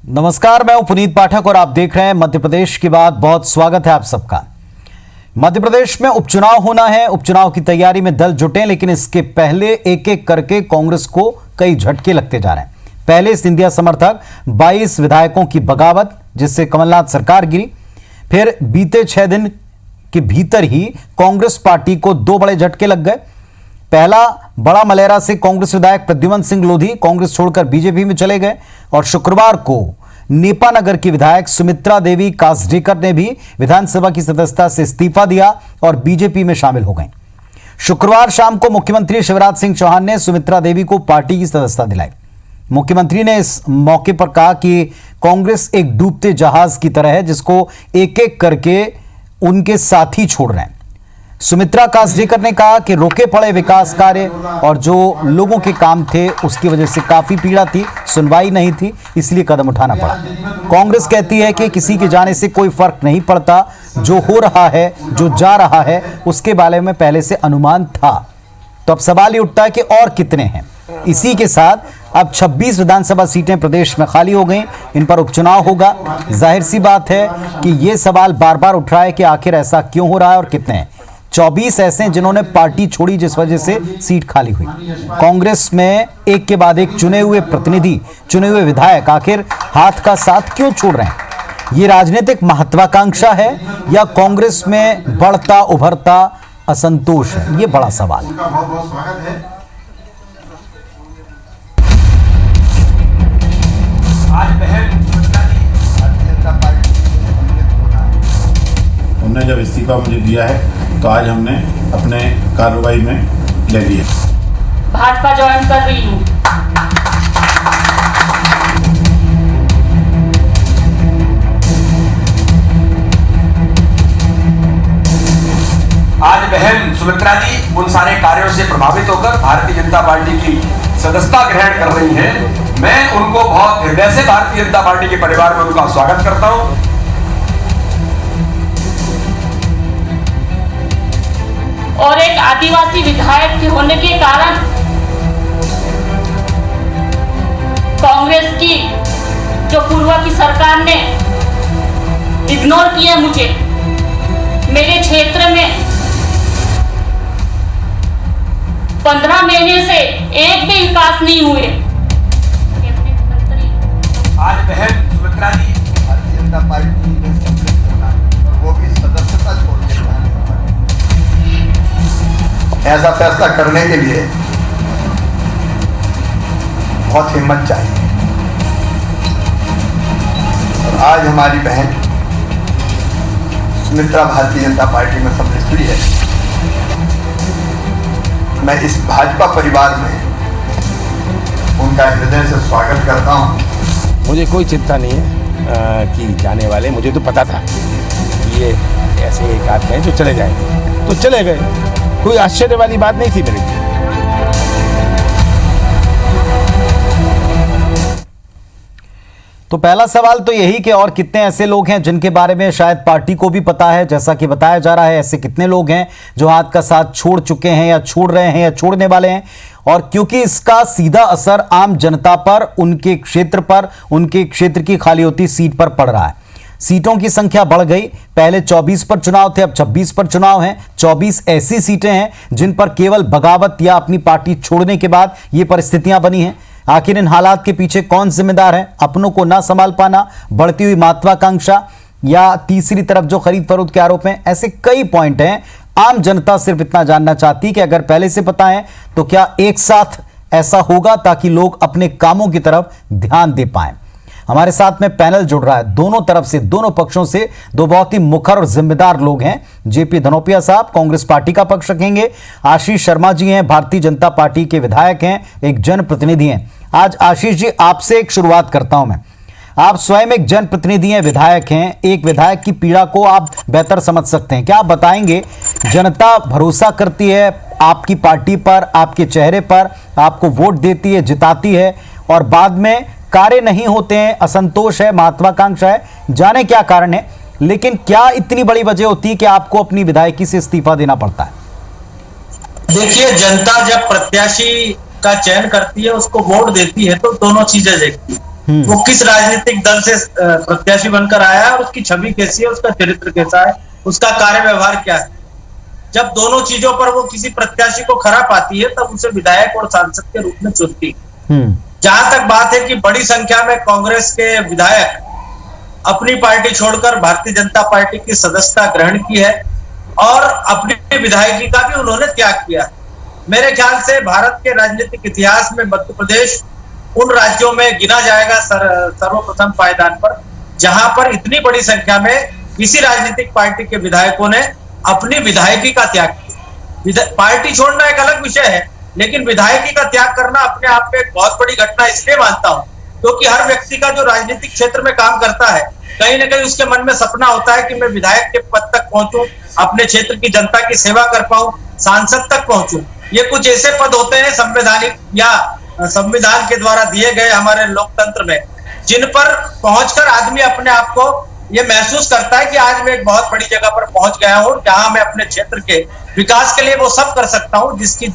नमस्कार, मैं हूं पुनीत पाठक और आप देख रहे हैं मध्य प्रदेश की बात। बहुत स्वागत है आप सबका। मध्य प्रदेश में उपचुनाव होना है। उपचुनाव की तैयारी में दल जुटे, लेकिन इसके पहले एक एक करके कांग्रेस को कई झटके लगते जा रहे हैं। पहले सिंधिया समर्थक 22 विधायकों की बगावत, जिससे कमलनाथ सरकार गिरी। फिर बीते 6 दिन के भीतर ही कांग्रेस पार्टी को 2 बड़े झटके लग गए। पहला, बड़ा मलेरा से कांग्रेस विधायक प्रद्युमन सिंह लोधी कांग्रेस छोड़कर बीजेपी में चले गए और शुक्रवार को नेपानगर की विधायक सुमित्रा देवी कासडेकर ने भी विधानसभा की सदस्यता से इस्तीफा दिया और बीजेपी में शामिल हो गए। शुक्रवार शाम को मुख्यमंत्री शिवराज सिंह चौहान ने सुमित्रा देवी को पार्टी की सदस्यता दिलाई। मुख्यमंत्री ने इस मौके पर कहा कि कांग्रेस एक डूबते जहाज की तरह है, जिसको एक एक करके उनके साथी छोड़ रहे हैं। सुमित्रा कासडेकर ने कहा कि रोके पड़े विकास कार्य और जो लोगों के काम थे उसकी वजह से काफी पीड़ा थी, सुनवाई नहीं थी, इसलिए कदम उठाना पड़ा। कांग्रेस कहती है कि किसी के जाने से कोई फर्क नहीं पड़ता, जो हो रहा है, जो जा रहा है, उसके बारे में पहले से अनुमान था। तो अब सवाल ये उठता है कि और कितने हैं। इसी के साथ अब 26 विधानसभा सीटें प्रदेश में खाली हो गई, इन पर उपचुनाव होगा। जाहिर सी बात है कि यह सवाल बार बार उठ रहा है कि आखिर ऐसा क्यों हो रहा है और कितने हैं। 24 ऐसे हैं जिन्होंने पार्टी छोड़ी, जिस वजह से सीट खाली हुई। कांग्रेस में एक के बाद एक चुने हुए प्रतिनिधि, चुने हुए विधायक आखिर हाथ का साथ क्यों छोड़ रहे हैं? ये राजनीतिक महत्वाकांक्षा है या कांग्रेस में बढ़ता उभरता असंतोष है? ये बड़ा सवाल है। उन्होंने जब इस्तीफा मुझे दिया है तो आज हमने अपने कार्रवाई में ले लिया। भाजपा ज्वाइन कर रही हूँ। आज बहन सुमित्रा जी उन सारे कार्यों से प्रभावित होकर भारतीय जनता पार्टी की सदस्यता ग्रहण कर रही हैं। मैं उनको बहुत हृदय से भारतीय जनता पार्टी के परिवार में उनका स्वागत करता हूं। और एक आदिवासी विधायक के होने के कारण कांग्रेस की जो पूर्व की सरकार ने इग्नोर किया मुझे। मेरे क्षेत्र में 15 महीने से एक भी विकास नहीं हुए। आज बहन सुमित्रा जी भारतीय जनता पार्टी में सम्मिलित होना और वो भी सदस्यता छोड़ के जाने, ऐसा फैसला करने के लिए बहुत हिम्मत चाहिए। और आज हमारी बहन सुमित्रा भारतीय जनता पार्टी में सम्मिलित हुई है। मैं इस भाजपा परिवार में उनका हृदय से स्वागत करता हूं। मुझे कोई चिंता नहीं है कि जाने वाले, मुझे तो पता था कि ये ऐसे एक आदमी हैं जो चले जाएंगे, तो चले गए। कोई आश्चर्य वाली बात नहीं थी मेरे लिए। तो पहला सवाल तो यही कि और कितने ऐसे लोग हैं जिनके बारे में शायद पार्टी को भी पता है, जैसा कि बताया जा रहा है। ऐसे कितने लोग हैं जो हाथ का साथ छोड़ चुके हैं या छोड़ रहे हैं या छोड़ने वाले हैं? और क्योंकि इसका सीधा असर आम जनता पर, उनके क्षेत्र पर, उनके क्षेत्र की खाली होती सीट पर पड़ रहा है। सीटों की संख्या बढ़ गई। पहले 24 पर चुनाव थे, अब 26 पर चुनाव हैं। 24 ऐसी सीटें हैं जिन पर केवल बगावत या अपनी पार्टी छोड़ने के बाद ये परिस्थितियां बनी हैं। आखिर इन हालात के पीछे कौन जिम्मेदार है? अपनों को ना संभाल पाना, बढ़ती हुई महत्वाकांक्षा, या तीसरी तरफ जो खरीद फरोख्त के आरोप हैं? ऐसे कई पॉइंट हैं। आम जनता सिर्फ इतना जानना चाहती कि अगर पहले से पता है तो क्या एक साथ ऐसा होगा ताकि लोग अपने कामों की तरफ ध्यान दे पाएं। हमारे साथ में पैनल जुड़ रहा है दोनों तरफ से, दोनों पक्षों से। दो बहुत ही मुखर और जिम्मेदार लोग हैं। जेपी धनोपिया साहब कांग्रेस पार्टी का पक्ष रखेंगे। आशीष शर्मा जी हैं, भारतीय जनता पार्टी के विधायक हैं, एक जनप्रतिनिधि हैं। आज आशीष जी, आपसे एक शुरुआत करता हूं मैं। आप स्वयं एक जनप्रतिनिधि हैं, विधायक हैं। एक विधायक की पीड़ा को आप बेहतर समझ सकते हैं। क्या आप बताएंगे, जनता भरोसा करती है आपकी पार्टी पर, आपके चेहरे पर, आपको वोट देती है, जिताती है, और बाद में कार्य नहीं होते हैं, असंतोष है, महत्वाकांक्षा है, जाने क्या कारण है, लेकिन क्या इतनी बड़ी वजह होती है कि आपको अपनी विधायकी से इस्तीफा देना पड़ता है? देखिए, जनता जब प्रत्याशी का चयन करती है, उसको वोट देती है, तो दोनों चीजें देखती है। वो किस राजनीतिक दल से प्रत्याशी बनकर आया है और उसकी छवि कैसी है, उसका चरित्र कैसा है, उसका कार्य व्यवहार क्या है। जब दोनों चीजों पर वो किसी प्रत्याशी को खरा पाती है तब उसे विधायक और सांसद के रूप में चुनती है। जहां तक बात है कि बड़ी संख्या में कांग्रेस के विधायक अपनी पार्टी छोड़कर भारतीय जनता पार्टी की सदस्यता ग्रहण की है और अपनी विधायकी का भी उन्होंने त्याग किया। मेरे ख्याल से भारत के राजनीतिक इतिहास में मध्य प्रदेश उन राज्यों में गिना जाएगा सर्वप्रथम पायदान पर जहां पर इतनी बड़ी संख्या में किसी राजनीतिक पार्टी के विधायकों ने अपनी विधायकी का त्याग किया। पार्टी छोड़ना एक अलग विषय है, लेकिन विधायकी का त्याग करना अपने आप में एक बहुत बड़ी घटना इसलिए मानता हूं क्योंकि हर व्यक्ति का जो राजनीतिक क्षेत्र में काम करता है कहीं ना कहीं उसके मन में सपना होता है कि मैं विधायक के पद तक पहुंचूं, अपने क्षेत्र की जनता की सेवा कर पाऊं, सांसद तक पहुंचूं। ये कुछ ऐसे पद होते हैं संवैधानिक या संविधान के द्वारा दिए गए हमारे लोकतंत्र में, जिन पर पहुंचकर आदमी अपने आप को ये महसूस करता है कि आज मैं एक बहुत बड़ी जगह पर पहुंच गया हूं जहां मैं अपने क्षेत्र के विकास के लिए वो सब कर सकता हूं जिसकी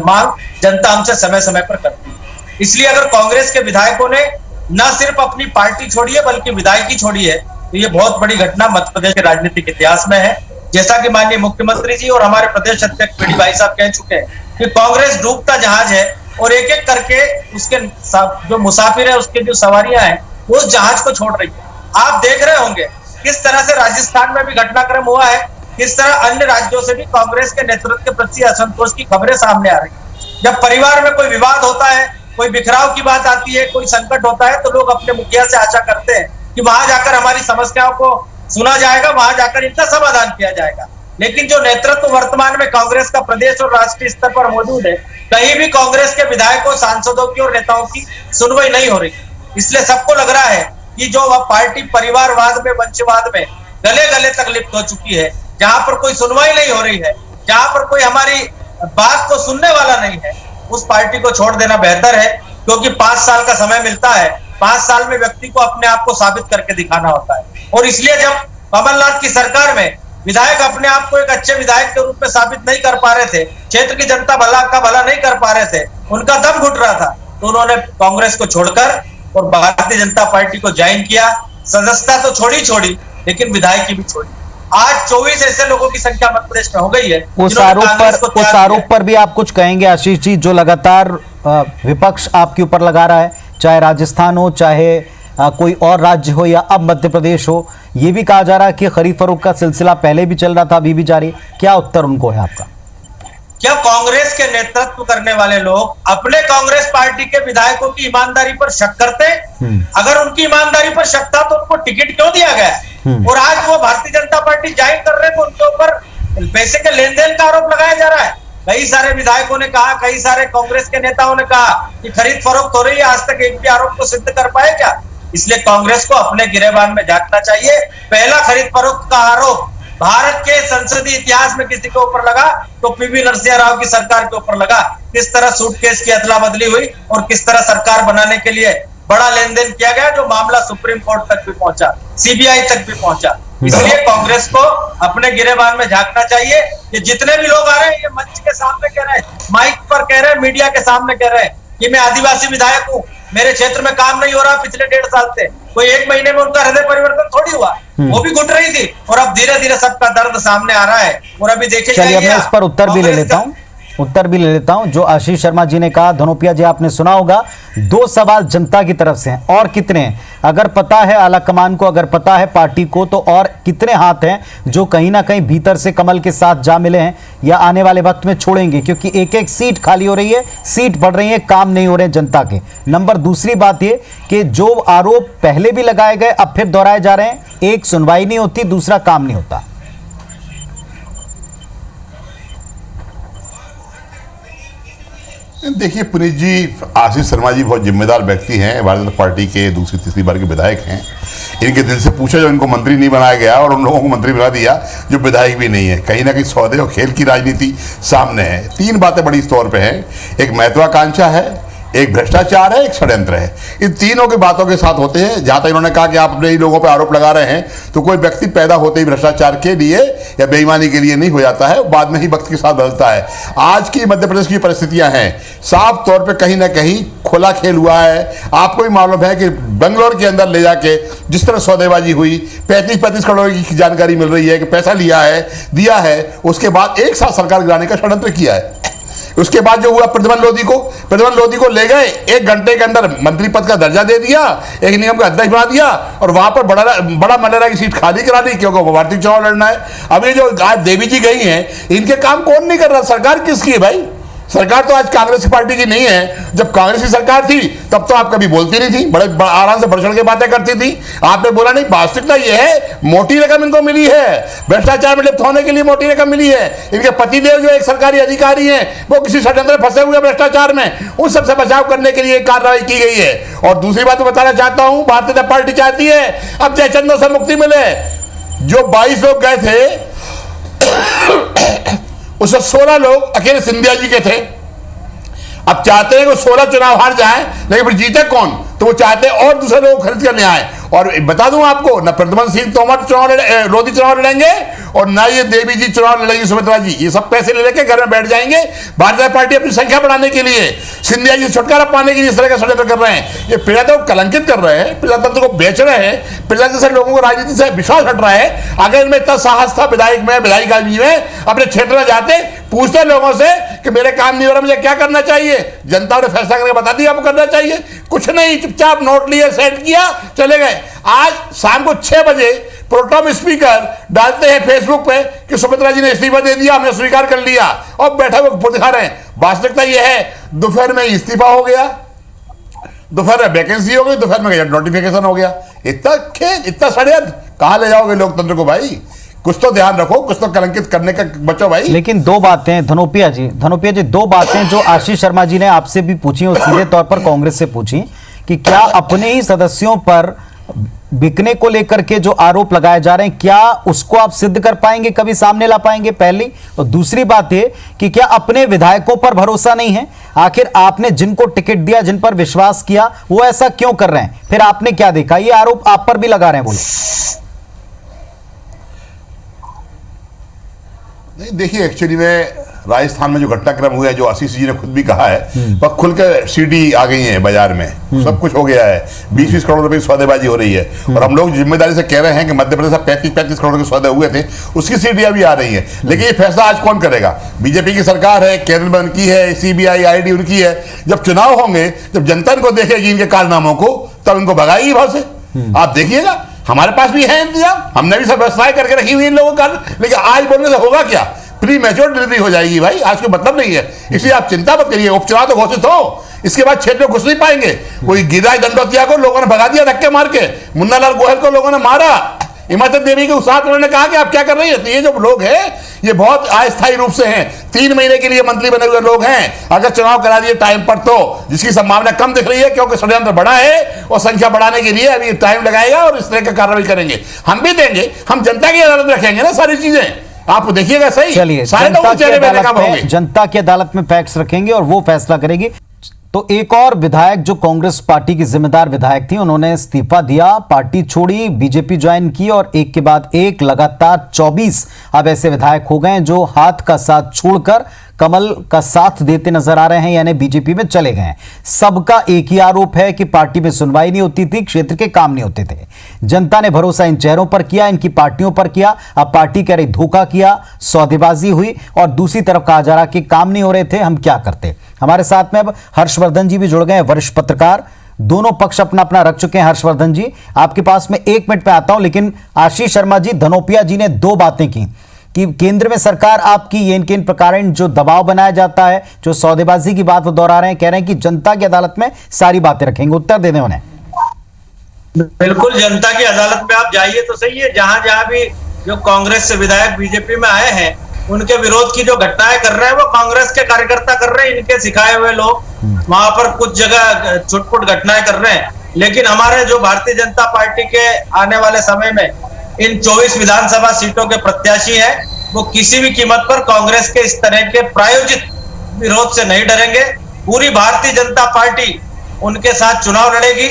मांग जनता हमसे समय समय पर करती है। इसलिए अगर कांग्रेस के विधायकों ने न सिर्फ अपनी पार्टी छोड़ी है बल्कि विधायकी छोड़ी है तो ये बहुत बड़ी घटना मध्य प्रदेश के राजनीतिक इतिहास में है। जैसा कि माननीय मुख्यमंत्री जी और हमारे प्रदेश अध्यक्ष पीडी भाई साहब कह चुके हैं कि कांग्रेस डूबता जहाज है और एक एक करके उसके जो मुसाफिर है, उसके जो सवारियां हैं, वो उस जहाज को छोड़ रही है। आप देख रहे होंगे किस तरह से राजस्थान में भी घटनाक्रम हुआ है, किस तरह अन्य राज्यों से भी कांग्रेस के नेतृत्व के प्रति असंतोष की खबरें सामने आ रही है। जब परिवार में कोई विवाद होता है, कोई बिखराव की बात आती है, कोई संकट होता है तो लोग अपने मुखिया से आशा करते हैं कि वहां जाकर हमारी समस्याओं को सुना जाएगा, वहां जाकर इनका समाधान किया जाएगा। लेकिन जो नेतृत्व वर्तमान में कांग्रेस का प्रदेश और राष्ट्रीय स्तर पर मौजूद है, कहीं भी कांग्रेस के विधायकों, सांसदों की और नेताओं की सुनवाई नहीं हो रही। इसलिए सबको लग रहा है कि जो वह पार्टी परिवारवाद में, वंशवाद में गले गले तक लिप्त हो चुकी है, जहां पर कोई सुनवाई नहीं हो रही है, जहां पर कोई हमारी बात को सुनने वाला नहीं है, उस पार्टी को छोड़ देना बेहतर है। क्योंकि 5 साल का समय मिलता है, 5 साल में व्यक्ति को अपने आप को साबित करके दिखाना होता है। और इसलिए जब कमलनाथ की सरकार में विधायक अपने आप को एक अच्छे विधायक के रूप में साबित नहीं कर पा रहे थे, क्षेत्र की जनता भला नहीं कर पा रहे थे, उनका दम घुट रहा था, तो उन्होंने कांग्रेस को छोड़कर और भारतीय जनता पार्टी को ज्वाइन किया। सदस्यता तो छोड़ी लेकिन विधायकी भी छोड़ी। आज 24 ऐसे लोगों की संख्या मध्य प्रदेश में हो गई है। उस आरोप पर भी आप कुछ कहेंगे आशीष जी, जो लगातार विपक्ष आपके ऊपर लगा रहा है, चाहे राजस्थान हो, चाहे कोई और राज्य हो या अब मध्य प्रदेश हो, ये भी कहा जा रहा है कि खरीद फरोख्त का सिलसिला पहले भी चल रहा था, अभी भी जारी। क्या उत्तर उनको है आपका? क्या कांग्रेस के नेतृत्व करने वाले लोग अपने कांग्रेस पार्टी के विधायकों की ईमानदारी पर शक करते? अगर उनकी ईमानदारी पर शक था तो उनको टिकट क्यों दिया गया? और आज वो भारतीय जनता पार्टी ज्वाइन कर रहे हैं तो उनके ऊपर पैसे के लेन देन का आरोप लगाया जा रहा है। कई सारे विधायकों ने कहा, कई सारे कांग्रेस के नेताओं ने कहा कि खरीद फरोख्त हो रही है, आज तक एक भी आरोप को सिद्ध कर पाए क्या? इसलिए कांग्रेस को अपने गिरेबान में झांकना चाहिए। पहला खरीद फरोख्त का आरोप भारत के संसदीय इतिहास में किसी के ऊपर लगा तो पीवी नरसिम्हा राव की सरकार के ऊपर लगा। किस तरह सूटकेस की अदला बदली हुई और किस तरह सरकार बनाने के लिए बड़ा लेन देन किया गया, जो मामला सुप्रीम कोर्ट तक भी पहुंचा, सीबीआई तक भी पहुंचा। इसलिए कांग्रेस को अपने गिरेबान में झांकना चाहिए। ये जितने भी लोग आ रहे हैं, ये मंच के सामने कह रहे हैं, माइक पर कह रहे हैं, मीडिया के सामने कह रहे हैं कि मैं आदिवासी विधायक हूँ, मेरे क्षेत्र में काम नहीं हो रहा पिछले 1.5 साल से। कोई 1 महीने में उनका हृदय परिवर्तन थोड़ी हुआ, वो भी घुट रही थी और अब धीरे धीरे सबका दर्द सामने आ रहा है। और अभी देखिए, चलिए मैं इस पर उत्तर भी ले लेता हूं। जो आशीष शर्मा जी ने कहा, धनोपिया जी आपने सुना होगा, 2 सवाल जनता की तरफ से हैं और कितने हैं? अगर पता है आला कमान को, अगर पता है पार्टी को, तो और कितने हाथ हैं जो कहीं ना कहीं भीतर से कमल के साथ जा मिले हैं या आने वाले वक्त में छोड़ेंगे? क्योंकि एक एक सीट खाली हो रही है, सीट बढ़ रही है, काम नहीं हो रहे हैं जनता के। नंबर दूसरी बात ये कि जो आरोप पहले भी लगाए गए अब फिर दोहराए जा रहे हैं, एक सुनवाई नहीं होती, दूसरा काम नहीं होता। देखिए पुनीत जी, आशीष शर्मा जी बहुत जिम्मेदार व्यक्ति हैं, भारतीय जनता पार्टी के दूसरी तीसरी बार के विधायक हैं। इनके दिल से पूछा जो इनको मंत्री नहीं बनाया गया और उन लोगों को मंत्री बना दिया जो विधायक भी नहीं है। कहीं ना कहीं सौदे और खेल की राजनीति सामने है। 3 बातें बड़ी इस तौर पे हैं। एक महत्वाकांक्षा है, एक भ्रष्टाचार है, एक षड्यंत्र है। इन तीनों की बातों के साथ होते हैं। जहां तक इन्होंने कहा कि आप अपने ही लोगों पर आरोप लगा रहे हैं, तो कोई व्यक्ति पैदा होते ही भ्रष्टाचार के लिए या बेईमानी के लिए नहीं हो जाता है, बाद में ही वक्त के साथ बदलता है। आज की मध्य प्रदेश की परिस्थितियां हैं, साफ तौर पर कहीं ना कहीं खुला खेल हुआ है। आपको भी मालूम है कि बेंगलोर के अंदर ले जाके जिस तरह सौदेबाजी हुई, 35-35 करोड़ की जानकारी मिल रही है कि पैसा लिया है, दिया है, उसके बाद एक साथ सरकार गिराने का षड्यंत्र किया है। उसके बाद जो हुआ, प्रद्युमन लोधी को ले गए, 1 घंटे के अंदर मंत्री पद का दर्जा दे दिया, एक निगम का अध्यक्ष बना दिया और वहां पर बड़ा मलेरा की सीट खाली करा दी, क्योंकि भारतीय चुनाव लड़ना है। अब ये जो आज देवी जी गई हैं, इनके काम कौन नहीं कर रहा? सरकार किसकी है भाई? सरकार तो आज कांग्रेस की पार्टी की नहीं है। जब कांग्रेस की सरकार थी तब तो आप कभी बोलती नहीं थी, बड़े आराम से बढ़ चढ़ के बातें करती थी। आपने बोला नहीं, वास्तविकता यह है मोटी रकम इनको मिली है, भ्रष्टाचार में लिप्त होने के लिए मोटी रकम मिली है। इनके पतिदेव जो एक सरकारी अधिकारी हैं, वो किसी षड्यंत्र में फंसे हुए भ्रष्टाचार में, उन सबसे बचाव करने के लिए कार्रवाई की गई है। और दूसरी बात बताना चाहता हूं, भारतीय जनता पार्टी चाहती है अब जयचंदों से मुक्ति मिले। जो 22 लोग गए थे उसमें 16 लोग अकेले सिंधिया जी के थे। अब चाहते हैं कि 16 चुनाव हार जाएं, लेकिन फिर जीते कौन? तो वो चाहते हैं और दूसरे लोग खरीद कर ले आए। और बता दूं आपको, न प्रद्युमन सिंह तोमर लोधी चुनाव लड़ेंगे और ना ये देवी जी चुनाव लड़ेंगी, सुमित्रा जी। ये सब पैसे ले लेके घर में बैठ जाएंगे। भारतीय जनता पार्टी अपनी संख्या बढ़ाने के लिए, सिंधिया जी छुटकारा पाने के लिए इस तरह का षड्यंत्र कर रहे हैं। ये प्रजातंत्र को कलंकित कर रहे हैं, प्रजातंत्र को बेच रहे हैं, प्रजातंत्र से लोगों को राजनीति से विश्वास हट रहा है। अगर इनमें इतना साहस था विधायक में, विधायिका में, अपने क्षेत्र में जाते, पूछते लोगों से कि मेरे काम नहीं हो रहा, मुझे क्या करना चाहिए, जनता ने फैसला करके बता दिया आपको करना चाहिए। कुछ नहीं, चुपचाप नोट लिए, सेट किया, चले गए। आज शाम को 6 बजे प्रोटेम स्पीकर डालते हैं फेसबुक पे कि सुमित्रा जी ने इस्तीफा दे दिया, हमने स्वीकार कर लिया, और बैठे हुए दिखा रहे हैं। वास्तविकता यह है, दोपहर में इस्तीफा हो गया, दोपहर में वैकेंसी हो गई, दोपहर में नोटिफिकेशन हो गया। इतना खेल, इतना षड्यंत्र, कहां ले जाओगे लोकतंत्र को भाई? कुछ तो ध्यान रखो, कुछ तो कलंकित करने का बचो भाई। लेकिन 2 बातें धनोपिया जी 2 बातें जो आशीष शर्मा जी ने आपसे भी पूछी और सीधे तौर पर कांग्रेस से पूछी कि क्या अपने ही सदस्यों पर बिकने को लेकर के जो आरोप लगाए जा रहे हैं, क्या उसको आप सिद्ध कर पाएंगे, कभी सामने ला पाएंगे? पहली। और दूसरी बात यह कि क्या अपने विधायकों पर भरोसा नहीं है? आखिर आपने जिनको टिकट दिया, जिन पर विश्वास किया, वो ऐसा क्यों कर रहे हैं? फिर आपने क्या देखा? ये आरोप आप पर भी लगा रहे हैं, बोलो। नहीं, देखिए, एक्चुअली में राजस्थान में जो घटनाक्रम हुआ है, जो आशीष जी ने खुद भी कहा है, वह खुलकर सीडी आ गई है बाजार में, सब कुछ हो गया है, 20-20 करोड़ रुपए की सौदेबाजी हो रही है। और हम लोग जिम्मेदारी से कह रहे हैं कि मध्य प्रदेश में 35-35 करोड़ के सौदे हुए थे, उसकी सीडियां भी आ रही है। लेकिन ये फैसला आज कौन करेगा? बीजेपी की सरकार है, केंद्र में उनकी है, CBI ID उनकी है। जब चुनाव होंगे, जब जनता इनको देखेगी इनके कारनामों को, तब इनको भगाएगी भाव से। आप देखिएगा, हमारे पास भी है इंतजाम, हमने भी सब व्यवस्थाएं करके रखी हुई इन लोगों का। लेकिन आज बोलने से होगा क्या? प्री मैच्योर डिलीवरी हो जाएगी भाई, आज कोई मतलब नहीं है। इसलिए आप चिंता मत करिए, उपचुनाव तो घोषित हो, इसके बाद क्षेत्र में घुस नहीं पाएंगे। कोई गिरिराज दंडोतिया को लोगों ने भगा दिया धक्के मार के, मुन्नालाल गोयल को लोगों ने मारा, हिमाचल देवी के उसात उन्होंने कहा कि आप क्या कर रही है। तो ये जो लोग हैं, ये बहुत अस्थायी रूप से हैं, 3 महीने के लिए मंत्री बने हुए लोग हैं। अगर चुनाव करा दिए टाइम पर, तो जिसकी संभावना कम दिख रही है, क्योंकि षड्यंत्र बढ़ा है और संख्या बढ़ाने के लिए अभी टाइम लगाएगा और इस तरह की कार्रवाई करेंगे। हम भी देंगे, हम जनता की अदालत में रखेंगे ना सारी चीजें, आप देखिएगा सही। चलिए, जनता की अदालत में फैक्ट्स रखेंगे और वो फैसला करेगी। तो एक और विधायक जो कांग्रेस पार्टी की जिम्मेदार विधायक थी, उन्होंने इस्तीफा दिया, पार्टी छोड़ी, बीजेपी ज्वाइन की और एक के बाद एक लगातार 24 अब ऐसे विधायक हो गए जो हाथ का साथ छोड़कर कमल का साथ देते नजर आ रहे हैं, यानी बीजेपी में चले गए हैं। सबका एक ही आरोप है कि पार्टी में सुनवाई नहीं होती थी, क्षेत्र के काम नहीं होते थे। जनता ने भरोसा इन चेहरों पर किया, इनकी पार्टियों पर किया। अब पार्टी कह रही धोखा किया, सौदेबाजी हुई, और दूसरी तरफ कहा जा रहा कि काम नहीं हो रहे थे, हम क्या करते। हमारे साथ में अब हर्षवर्धन जी भी जुड़ गए, वरिष्ठ पत्रकार। दोनों पक्ष अपना अपना रख चुके हैं। हर्षवर्धन जी, आपके पास में 1 मिनट पे आता हूं, लेकिन आशीष शर्मा जी, धनोपिया जी ने 2 बातें की कि केंद्र में सरकार आपकी ये इनके इन प्रकार जो दबाव बनाया जाता है, जो सौदेबाजी की बात वो दोहरा रहे हैं, कह रहे हैं कि जनता की अदालत में सारी बातें रखेंगे। उत्तर दे दें उन्हें। बिल्कुल, जनता की अदालत में आप जाइए तो सही है। जहां जहां भी जो कांग्रेस से विधायक बीजेपी में आए हैं, उनके विरोध की जो घटनाएं कर रहे हैं वो कांग्रेस के कार्यकर्ता कर रहे हैं, इनके सिखाए हुए लोग वहां पर कुछ जगह छुटपुट घटनाएं कर रहे हैं। लेकिन हमारे जो भारतीय जनता पार्टी के आने वाले समय में इन 24 विधानसभा सीटों के प्रत्याशी हैं, वो किसी भी कीमत पर कांग्रेस के इस तरह के प्रायोजित विरोध से नहीं डरेंगे। पूरी भारतीय जनता पार्टी उनके साथ चुनाव लड़ेगी।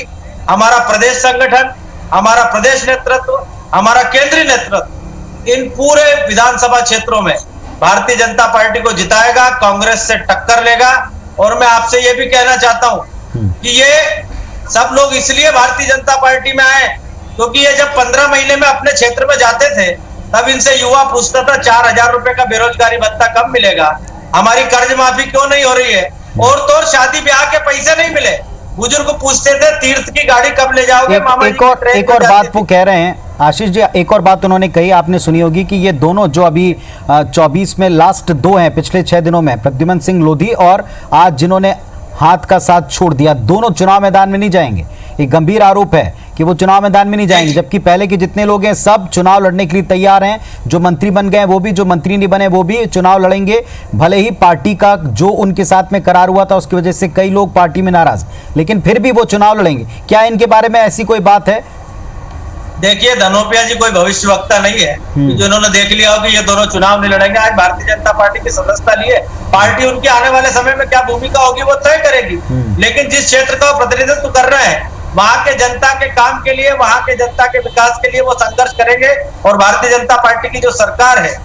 हमारा प्रदेश संगठन, हमारा प्रदेश नेतृत्व, हमारा केंद्रीय नेतृत्व इन पूरे विधानसभा क्षेत्रों में भारतीय जनता पार्टी को जिताएगा, कांग्रेस से टक्कर लेगा। और मैं आपसे ये भी कहना चाहता हूं कि ये सब लोग इसलिए भारतीय जनता पार्टी में आए क्योंकि ये जब 15 महीने में अपने क्षेत्र में जाते थे तब इनसे युवा पूछता था 4,000 रुपए का बेरोजगारी भत्ता कब मिलेगा, हमारी कर्ज माफी क्यों नहीं हो रही है, और तो और शादी ब्याह के पैसे नहीं मिले। बुजुर्ग पूछते थे तीर्थ की गाड़ी कब ले जाओगे मामा जी। एक और बात वो कह रहे हैं आशीष जी, एक और बात उन्होंने कही, आपने सुनी होगी कि ये दोनों जो अभी 24 में लास्ट दो हैं पिछले 6 दिनों में, प्रद्युमन सिंह लोधी और आज जिन्होंने हाथ का साथ छोड़ दिया, दोनों चुनाव मैदान में नहीं जाएंगे। एक गंभीर आरोप है कि वो चुनाव मैदान में नहीं जाएंगे, जबकि पहले के जितने लोग हैं सब चुनाव लड़ने के लिए तैयार हैं। जो मंत्री बन गए वो भी, जो मंत्री नहीं बने वो भी चुनाव लड़ेंगे। भले ही पार्टी का जो उनके साथ में करार हुआ था उसकी वजह से कई लोग पार्टी में नाराज, लेकिन फिर भी वो चुनाव लड़ेंगे। क्या इनके बारे में ऐसी कोई बात है? देखिए, धनोपिया जी कोई भविष्यवक्ता नहीं है कि जिन्होंने देख लिया हो कि ये दोनों चुनाव नहीं लड़ेंगे। आज भारतीय जनता पार्टी की सदस्यता लिए पार्टी उनकी आने वाले समय में क्या भूमिका होगी वो तय करेगी। लेकिन जिस क्षेत्र का वो प्रतिनिधित्व कर रहे हैं वहां के जनता के काम के लिए, वहां के जनता के विकास के लिए वो संघर्ष करेंगे। और भारतीय जनता पार्टी की जो सरकार है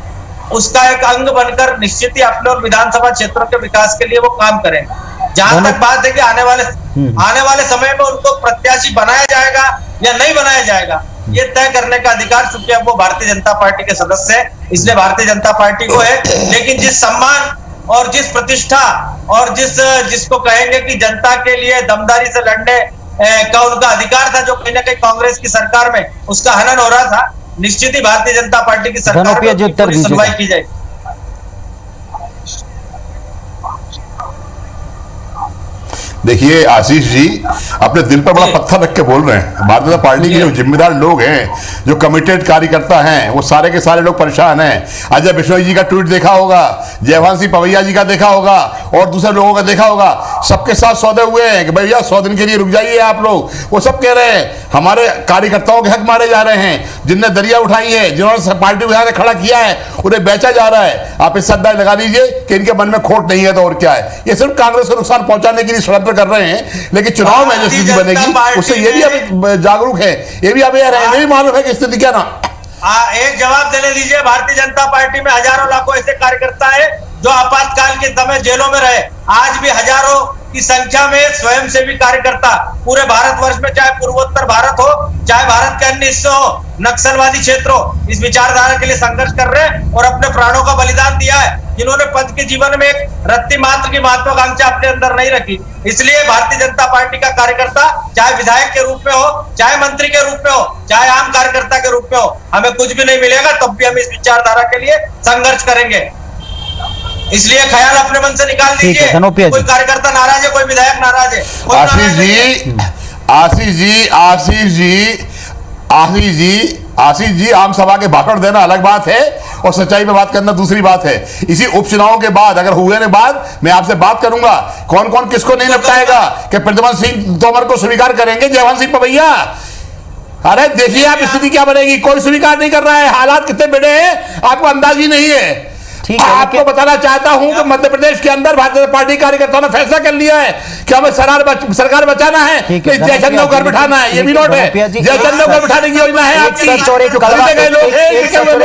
उसका एक अंग बनकर निश्चित ही अपने और विधानसभा क्षेत्रों के विकास के लिए वो काम करेंगे। जहां तक बात है कि आने वाले समय में उनको प्रत्याशी बनाया जाएगा या नहीं बनाया जाएगा, ये तय करने का अधिकार चूंकि अब वो भारतीय जनता पार्टी के सदस्य है, इसलिए भारतीय जनता पार्टी को है। लेकिन जिस सम्मान और जिस प्रतिष्ठा और जिसको कहेंगे कि जनता के लिए दमदारी से लड़ने का उनका अधिकार था, जो कहीं ना कहीं कांग्रेस की सरकार में उसका हनन हो रहा था, निश्चित ही भारतीय जनता पार्टी की सरकार में सुनवाई की जाएगी। देखिए आशीष जी अपने दिल पर बड़ा पत्थर रख के बोल रहे हैं। भारतीय जनता पार्टी के जो जिम्मेदार लोग हैं, जो कमिटेड कार्यकर्ता हैं, वो सारे के सारे लोग परेशान हैं। अजय बिश्नोई जी का ट्वीट देखा होगा, जयवंत सिंह पवैया जी का देखा होगा और दूसरे लोगों का देखा होगा, सबके साथ सौदे हुए हैं कि भैया 100 दिन के लिए रुक जाइए आप लोग। वो सब कह रहे हैं हमारे कार्यकर्ताओं के हक मारे जा रहे हैं, जिनने दरिया उठाई है, जिन्होंने पार्टी को यहाँ खड़ा किया है, उन्हें बेचा जा रहा है। आप इस अंदाज लगा लीजिए कि इनके मन में खोट नहीं है तो और क्या है। ये सिर्फ कांग्रेस को नुकसान पहुंचाने के लिए षड्यंत्र कर रहे हैं, लेकिन चुनाव में जो स्थिति बनेगी उससे ये भी अब जागरूक है, ये भी अवेयर है, नहीं मालूम है कि स्थिति क्या ना। एक जवाब देने दीजिए, भारतीय जनता पार्टी में हजारों लाखों ऐसे कार्यकर्ता है जो आपातकाल के समय जेलों में रहे। आज भी हजारों की संख्या में स्वयंसेवी कार्यकर्ता पूरे भारतवर्ष में, चाहे पूर्वोत्तर भारत हो चाहे भारत के अन्य हिस्से हो, नक्सलवादी क्षेत्रों, इस विचारधारा के लिए संघर्ष कर रहे हैं और अपने प्राणों का बलिदान दिया है, जिन्होंने पद के जीवन में एक रत्ती मात्र की महत्वाकांक्षा अपने अंदर नहीं रखी। इसलिए भारतीय जनता पार्टी का कार्यकर्ता चाहे विधायक के रूप में हो, चाहे मंत्री के रूप में हो, चाहे आम कार्यकर्ता के रूप में हो, हमें कुछ भी नहीं मिलेगा तब भी हम इस विचारधारा के लिए संघर्ष करेंगे। इसलिए ख्याल अपने मन से निकाल दीजिए। कोई कार्यकर्ता नाराज है, कोई विधायक नाराज है। आशीष जी आम सभा के भाषण देना अलग बात है और सच्चाई पे बात करना दूसरी बात है। इसी उपचुनाव के बाद अगर हुए ने बाद मैं आपसे बात करूंगा कौन कौन किसको नहीं निपटाएगा, कि प्रद्युमन सिंह तोमर को स्वीकार करेंगे, जयवंत सिंह पवैया। अरे देखिए आप स्थिति क्या बनेगी, कोई स्वीकार नहीं कर रहा है। हालात कितने बड़े हैं आपको अंदाज ही नहीं है। आपको बताना चाहता हूं कि मध्य प्रदेश के अंदर भारतीय जनता पार्टी कार्यकर्ताओं ने फैसला कर लिया है कि हमें सरकार बचाना है, जयचंद को घर बिठाना है। ये भी नोट है, जयचंद को बिठाने की योजना है आपकी।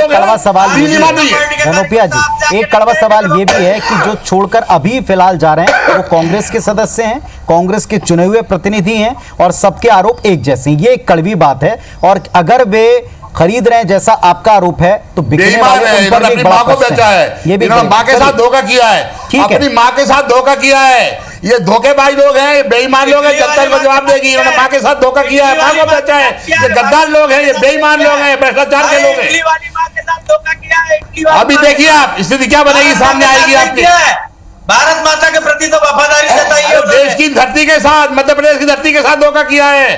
कड़वा सवाल धनोपिया जी, एक कड़वा सवाल ये भी है कि जो छोड़कर अभी फिलहाल जा रहे हैं वो कांग्रेस के सदस्य हैं, कांग्रेस के चुने हुए प्रतिनिधि हैं और सबके आरोप एक जैसे हैं। ये एक कड़वी बात है। और अगर वे खरीद रहे हैं जैसा आपका आरोप है तो बिकने वाले उन पर अपनी मां को बेचा है, ये भी मां के साथ धोखा किया है, अपनी मां के साथ धोखा किया है। ये धोखेबाज लोग हैं, बेईमान लोग हैं, जनता को जवाब देगी। इन्होंने मां के साथ धोखा किया है, मां को बेचा है। ये गद्दार लोग हैं, ये बेईमान लोग हैं, भ्रष्टाचार के लोग हैं। अभी देखिए आप स्थिति क्या बनेगी, सामने आएगी आपकी। भारत माता के प्रति तो वफादारी जताइए। देश की धरती के साथ, मध्य प्रदेश की धरती के साथ धोखा किया है।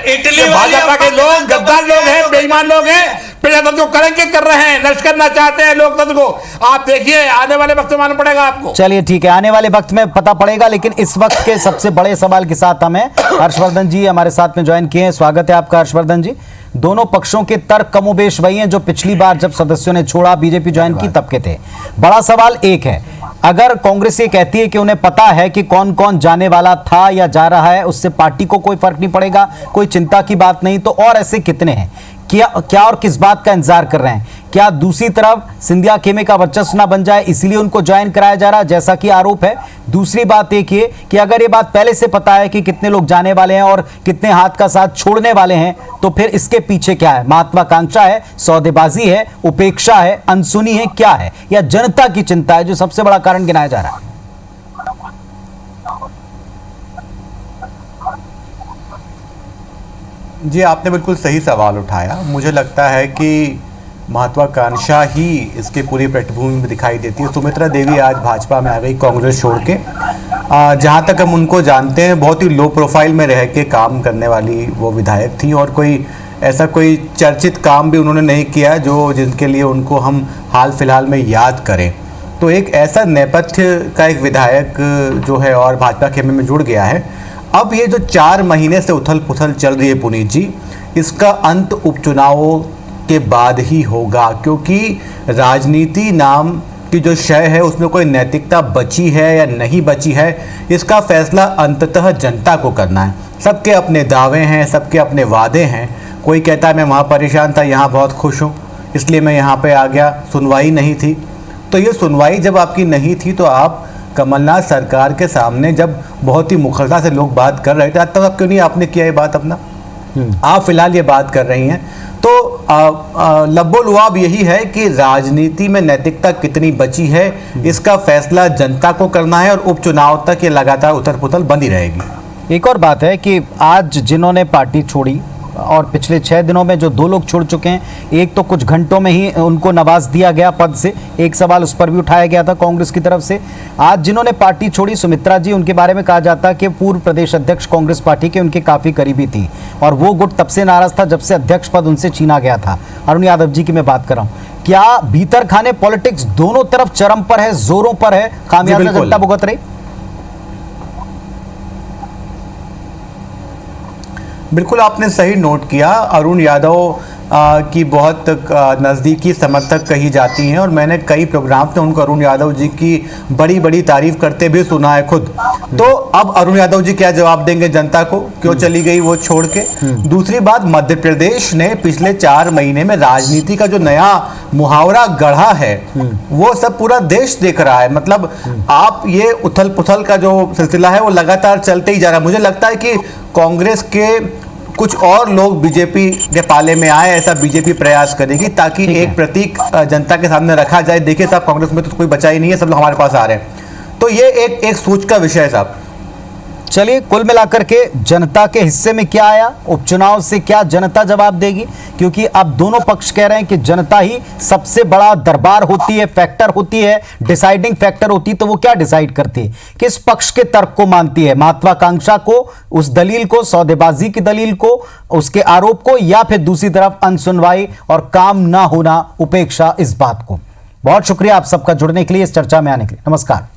भाजपा के लोग गद्दार लोग हैं, बेईमान लोग हैं, प्रजातंत्र को कलंकित कर रहे हैं, नष्ट करना चाहते हैं लोकतंत्र को। आप देखिए आने वाले वक्त में मालूम पड़ेगा आपको। चलिए ठीक है, आने वाले वक्त में पता पड़ेगा। लेकिन इस वक्त के सबसे बड़े सवाल के साथ हमें हर्षवर्धन जी हमारे साथ में ज्वाइन किए हैं। स्वागत है आपका हर्षवर्धन जी। दोनों पक्षों के तर्क कमोबेश वही हैं जो पिछली बार जब सदस्यों ने छोड़ा, बीजेपी ज्वाइन की तब के थे। बड़ा सवाल एक है, अगर कांग्रेस ये कहती है कि उन्हें पता है कि कौन कौन जाने वाला था या जा रहा है, उससे पार्टी को कोई फर्क नहीं पड़ेगा, कोई चिंता की बात नहीं, तो और ऐसे कितने हैं? क्या और किस बात का इंतजार कर रहे हैं? क्या दूसरी तरफ सिंधिया खेमे का वर्चस्व ना बन जाए इसीलिए उनको ज्वाइन कराया जा रहा है, जैसा कि आरोप है? दूसरी बात एक ये कि अगर ये बात पहले से पता है कि कितने लोग जाने वाले हैं और कितने हाथ का साथ छोड़ने वाले हैं, तो फिर इसके पीछे क्या है? महत्वाकांक्षा है, सौदेबाजी है, उपेक्षा है, अनसुनी है, क्या है? या जनता की चिंता है जो सबसे बड़ा कारण गिनाया जा रहा है? जी, आपने बिल्कुल सही सवाल उठाया। मुझे लगता है कि महत्वाकांक्षा ही इसके पूरी पृष्ठभूमि में दिखाई देती है। सुमित्रा देवी आज भाजपा में आ गई कांग्रेस छोड़ के। जहाँ तक हम उनको जानते हैं, बहुत ही लो प्रोफाइल में रह के काम करने वाली वो विधायक थी और कोई चर्चित काम भी उन्होंने नहीं किया जिनके लिए उनको हम हाल फिलहाल में याद करें। तो एक ऐसा नेपथ्य का एक विधायक जो है और भाजपा खेमे में जुड़ गया है। अब ये जो 4 महीने से उथल पुथल चल रही है पुनीत जी, इसका अंत उपचुनावों के बाद ही होगा, क्योंकि राजनीति नाम की जो शय है उसमें कोई नैतिकता बची है या नहीं बची है, इसका फैसला अंततः जनता को करना है। सबके अपने दावे हैं, सबके अपने वादे हैं। कोई कहता है मैं वहाँ परेशान था, यहाँ बहुत खुश हूँ, इसलिए मैं यहाँ पे आ गया, सुनवाई नहीं थी। तो ये सुनवाई जब आपकी नहीं थी तो आप कमलनाथ सरकार के सामने जब बहुत ही मुखरता से लोग बात कर रहे थे, आज तक आप क्यों नहीं आपने किया ये बात अपना? आप फिलहाल ये बात कर रही हैं। तो लब्बो लुआब यही है कि राजनीति में नैतिकता कितनी बची है, इसका फैसला जनता को करना है और उपचुनाव तक ये लगातार उथल पुथल बंदी रहेगी। एक और बात है कि आज जिन्होंने पार्टी छोड़ी और पिछले 6 दिनों में जो 2 लोग छोड़ चुके हैं, एक तो कुछ घंटों में ही उनको नवाज दिया गया पद से, एक सवाल उस पर भी उठाया गया था कांग्रेस की तरफ से। आज जिन्होंने पार्टी छोड़ी, सुमित्रा जी, उनके बारे में कहा जाता है कि पूर्व प्रदेश अध्यक्ष कांग्रेस पार्टी के उनके काफ़ी करीबी थी और वो गुट तब से नाराज था जब से अध्यक्ष पद उनसे छीना गया था। अरुण यादव जी की मैं बात कर रहा हूँ। क्या भीतर खाने पॉलिटिक्स दोनों तरफ चरम पर है, जोरों पर है, खामियाजा जनता भुगत रही? बिल्कुल आपने सही नोट किया। अरुण यादव की बहुत नज़दीकी समर्थक कही जाती हैं और मैंने कई प्रोग्राम में उनको अरुण यादव जी की बड़ी बड़ी तारीफ करते भी सुना है खुद। तो अब अरुण यादव जी क्या जवाब देंगे जनता को, क्यों चली गई वो छोड़ के? दूसरी बात, मध्य प्रदेश ने पिछले 4 महीने में राजनीति का जो नया मुहावरा गढ़ा है वो सब पूरा देश देख रहा है। मतलब आप ये उथल पुथल का जो सिलसिला है वो लगातार चलते ही जा रहा है। मुझे लगता है कि कांग्रेस के कुछ और लोग बीजेपी के पाले में आए, ऐसा बीजेपी प्रयास करेगी ताकि एक प्रतीक जनता के सामने रखा जाए, देखिए साहब कांग्रेस में तो कोई बचा ही नहीं है, सब लोग हमारे पास आ रहे हैं। तो ये एक सोच का विषय है साहब। चलिए, कुल मिलाकर के जनता के हिस्से में क्या आया, उपचुनाव से क्या जनता जवाब देगी? क्योंकि अब दोनों पक्ष कह रहे हैं कि जनता ही सबसे बड़ा दरबार होती है, फैक्टर होती है, डिसाइडिंग फैक्टर होती है। तो वो क्या डिसाइड करती है, किस पक्ष के तर्क को मानती है? महत्वाकांक्षा को, उस दलील को, सौदेबाजी की दलील को, उसके आरोप को, या फिर दूसरी तरफ अनसुनवाई और काम ना होना, उपेक्षा, इस बात को? बहुत शुक्रिया आप सबका जुड़ने के लिए, इस चर्चा में आने के लिए। नमस्कार।